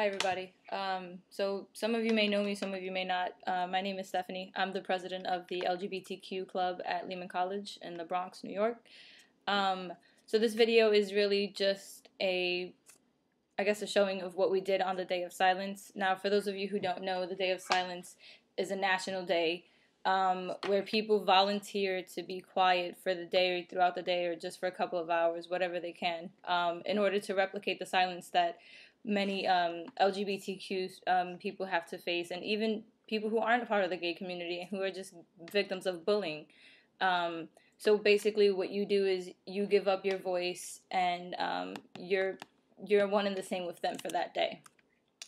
Hi, everybody. So some of you may know me, some of you may not. My name is Stephanie. I'm the president of the LGBTQ club at Lehman College in the Bronx, New York. So this video is really just a showing of what we did on the Day of Silence. Now, for those of you who don't know, the Day of Silence is a national day where people volunteer to be quiet for the day or throughout the day or just for a couple of hours, whatever they can, in order to replicate the silence that many LGBTQ people have to face, and even people who aren't part of the gay community and who are just victims of bullying. So basically what you do is you give up your voice, and you're one and the same with them for that day.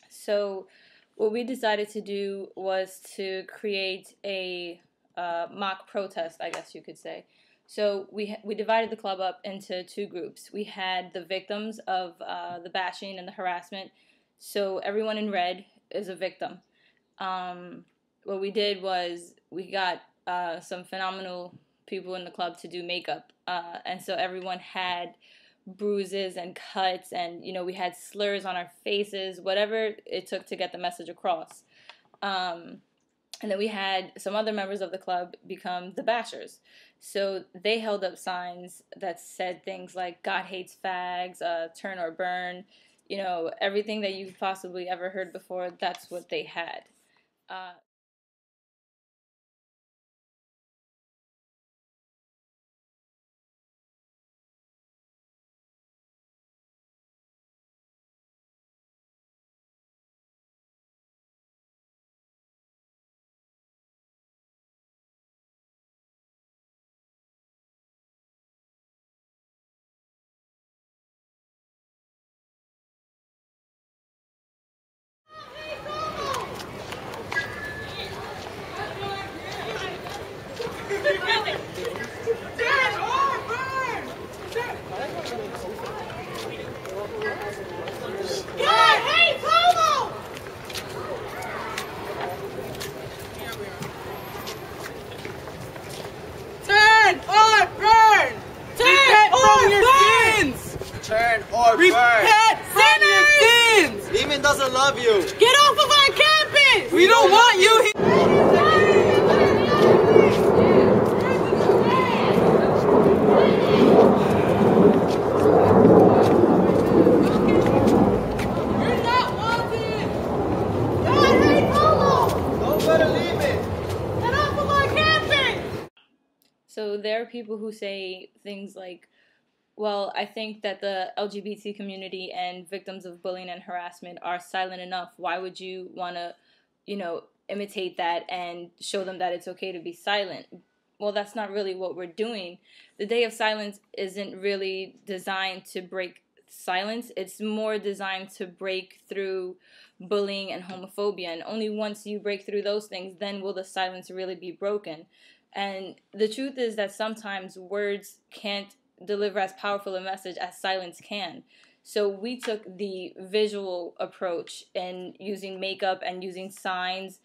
So what we decided to do was to create a mock protest, I guess you could say. So we divided the club up into two groups. We had the victims of the bashing and the harassment. So everyone in red is a victim. What we did was we got some phenomenal people in the club to do makeup. And so everyone had bruises and cuts, and we had slurs on our faces, whatever it took to get the message across. And then we had some other members of the club become the bashers. So they held up signs that said things like "God hates fags," "Turn or burn," everything that you've possibly ever heard before. That's what they had. Turn or burn. Repent from your sins! Lehman doesn't love you. Get off of our campus! We don't want you here! You're not wanted! God hates Polo! Don't go to Lehman. Get off of our campus! So there are people who say things like, well, I think that the LGBT community and victims of bullying and harassment are silent enough. Why would you want to, imitate that and show them that it's okay to be silent? Well, that's not really what we're doing. The Day of Silence isn't really designed to break silence. It's more designed to break through bullying and homophobia. And only once you break through those things, then will the silence really be broken. And the truth is that sometimes words can't deliver as powerful a message as silence can. So we took the visual approach in using makeup and using signs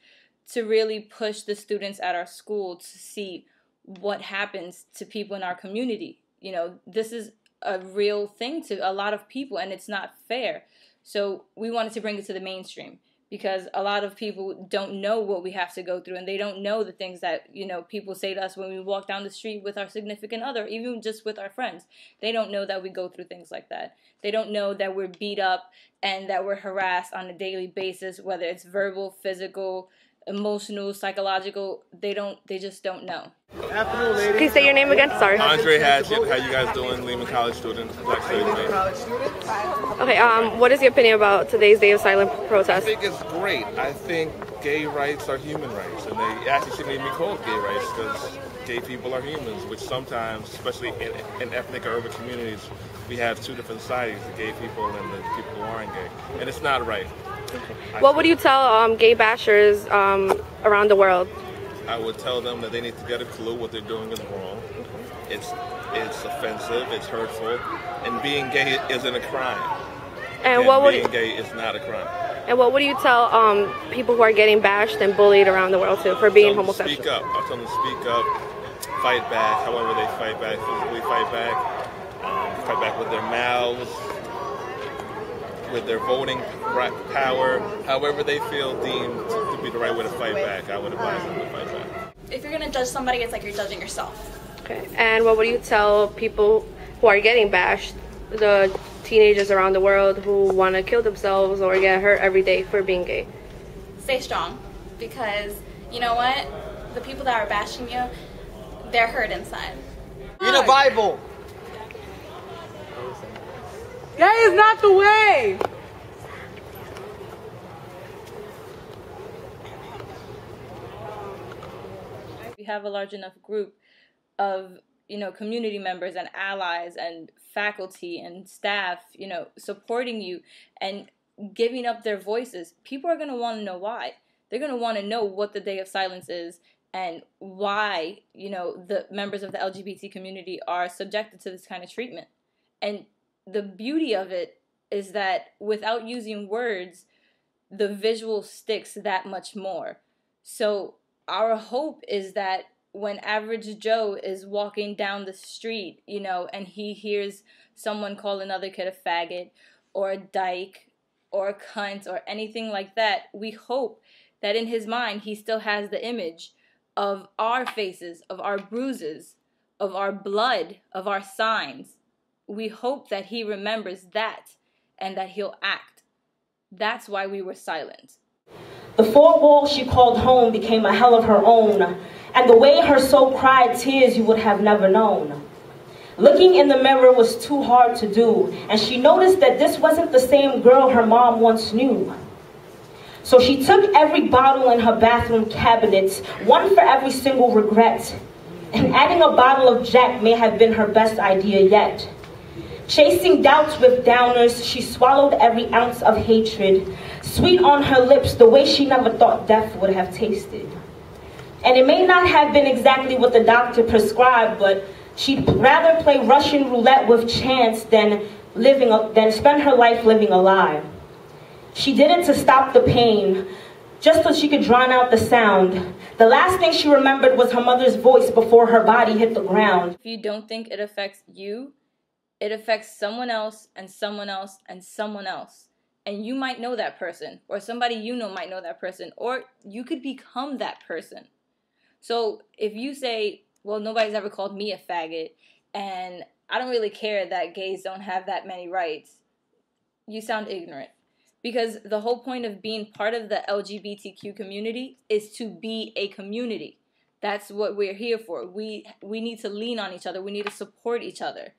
to really push the students at our school to see what happens to people in our community. This is a real thing to a lot of people, and it's not fair. So we wanted to bring it to the mainstream, because a lot of people don't know what we have to go through, and they don't know the things that, people say to us when we walk down the street with our significant other, even just with our friends. They don't know that we go through things like that. They don't know that we're beat up and that we're harassed on a daily basis, whether it's verbal, physical, emotional, psychological. They just don't know. Afternoon, ladies. Can you say your name again? Sorry. Andre Hatchett, how you guys doing? Lehman College student, Black Studies major. Okay, what is your opinion about today's Day of Silence I protest? think it's great. I think gay rights are human rights, and they actually shouldn't even be called gay rights, because gay people are humans, which sometimes, especially in ethnic or urban communities, we have two different societies, the gay people and the people who aren't gay, and it's not right. What would you tell gay bashers around the world? I would tell them that they need to get a clue what they're doing is wrong. It's offensive, it's hurtful, and being gay isn't a crime. And being gay is not a crime. And what would you tell people who are getting bashed and bullied around the world too for being homosexual? Speak up. I'll tell them to speak up, fight back, however they fight back, physically fight back with their mouths, with their voting power, however they feel deemed to be the right way to fight back. I would advise them to fight back. If you're gonna judge somebody, it's like you're judging yourself. Okay. And what would you tell people who are getting bashed, the teenagers around the world who want to kill themselves or get hurt every day for being gay? Stay strong, because you know what? The people that are bashing you, they're hurt inside. Read the Bible. Gay is not the way. We have a large enough group of, community members and allies and faculty and staff, supporting you and giving up their voices. People are going to want to know why. They're going to want to know what the Day of Silence is and why, the members of the LGBT community are subjected to this kind of treatment. And the beauty of it is that without using words, the visual sticks that much more. So our hope is that when average Joe is walking down the street, and he hears someone call another kid a faggot or a dyke or a cunt or anything like that, we hope that in his mind he still has the image of our faces, of our bruises, of our blood, of our signs. We hope that he remembers that and that he'll act. That's why we were silent. The four walls she called home became a hell of her own, and the way her soul cried tears you would have never known. Looking in the mirror was too hard to do, and she noticed that this wasn't the same girl her mom once knew. So she took every bottle in her bathroom cabinets, one for every single regret, and adding a bottle of Jack may have been her best idea yet. Chasing doubts with downers, she swallowed every ounce of hatred, sweet on her lips the way she never thought death would have tasted. And it may not have been exactly what the doctor prescribed, but she'd rather play Russian roulette with chance than spend her life living a lie. She did it to stop the pain, just so she could drown out the sound. The last thing she remembered was her mother's voice before her body hit the ground. If you don't think it affects you, it affects someone else and someone else and someone else. And you might know that person, or somebody you know might know that person, or you could become that person. So if you say, well, nobody's ever called me a faggot, and I don't really care that gays don't have that many rights, you sound ignorant. Because the whole point of being part of the LGBTQ community is to be a community. That's what we're here for. We need to lean on each other. We need to support each other.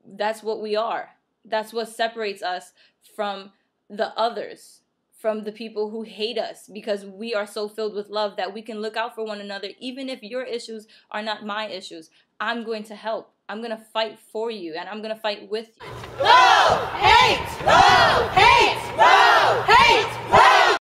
That's what we are. That's what separates us from the others, from the people who hate us, because we are so filled with love that we can look out for one another. Even if your issues are not my issues, I'm going to help. I'm going to fight for you, and I'm going to fight with you. Love, hate, love, hate.